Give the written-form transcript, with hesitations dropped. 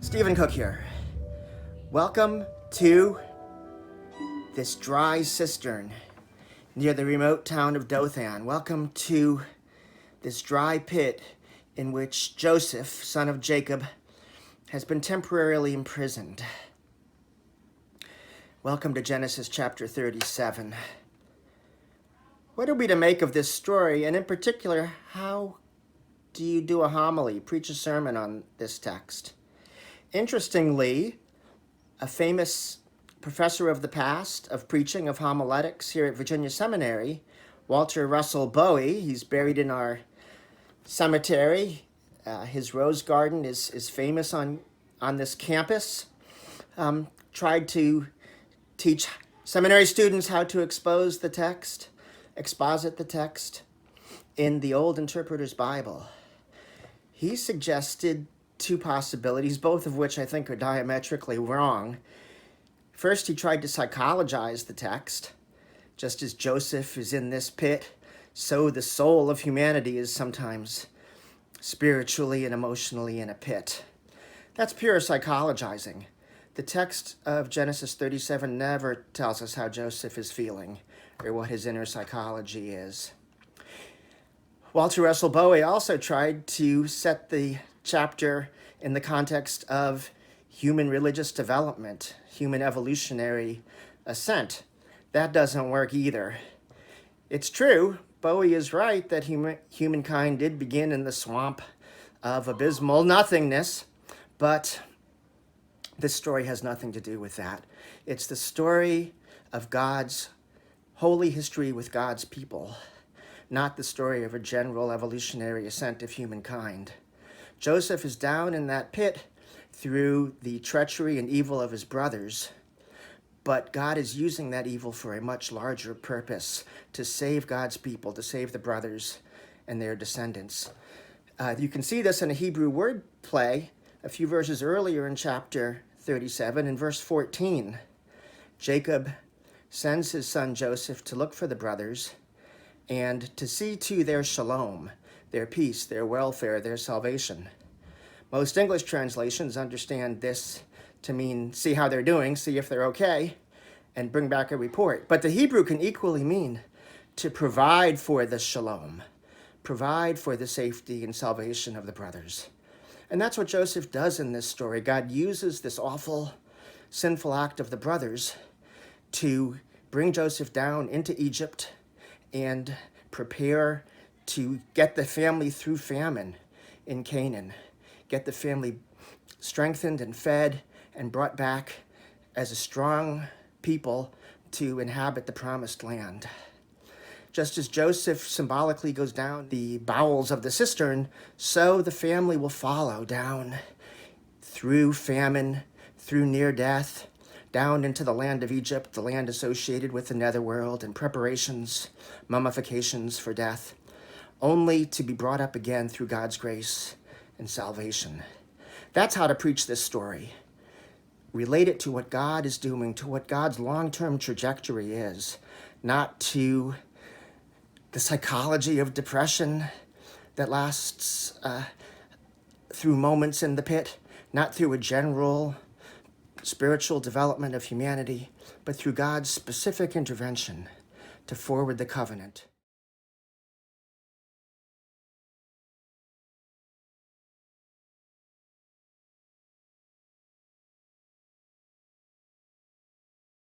Stephen Cook here. Welcome to this dry cistern near the remote town of Dothan. Welcome to this dry pit in which Joseph, son of Jacob, has been temporarily imprisoned. Welcome to Genesis chapter 37. What are we to make of this story? And in particular, how do you do a homily, preach a sermon on this text? Interestingly, a famous professor of the past of preaching, of homiletics here at Virginia Seminary, Walter Russell Bowie, he's buried in our cemetery. His rose garden is famous on this campus. Tried to teach seminary students how to exposit the text in the Old Interpreter's Bible. He suggested two possibilities, both of which I think are diametrically wrong. First, he tried to psychologize the text. Just as Joseph is in this pit, so the soul of humanity is sometimes spiritually and emotionally in a pit. That's pure psychologizing. The text of Genesis 37 never tells us how Joseph is feeling or what his inner psychology is. Walter Russell Bowie also tried to set the chapter in the context of human religious development, human evolutionary ascent. That doesn't work either. It's true, Bowie is right that humankind did begin in the swamp of abysmal nothingness, but this story has nothing to do with that. It's the story of God's holy history with God's people, not the story of a general evolutionary ascent of humankind. Joseph is down in that pit through the treachery and evil of his brothers, but God is using that evil for a much larger purpose, to save God's people, to save the brothers and their descendants. You can see this in a Hebrew word play a few verses earlier in chapter 37. In verse 14, Jacob sends his son Joseph to look for the brothers and to see to their shalom, their peace, their welfare, their salvation. Most English translations understand this to mean see how they're doing, see if they're okay, and bring back a report. But the Hebrew can equally mean to provide for the shalom, provide for the safety and salvation of the brothers. And that's what Joseph does in this story. God uses this awful, sinful act of the brothers to bring Joseph down into Egypt and prepare to get the family through famine in Canaan, get the family strengthened and fed and brought back as a strong people to inhabit the promised land. Just as Joseph symbolically goes down the bowels of the cistern, so the family will follow down through famine, through near death, down into the land of Egypt, the land associated with the netherworld and preparations, mummifications for death, only to be brought up again through God's grace and salvation. That's how to preach this story. Relate it to what God is doing, to what God's long-term trajectory is, not to the psychology of depression that lasts through moments in the pit, not through a general spiritual development of humanity, but through God's specific intervention to forward the covenant.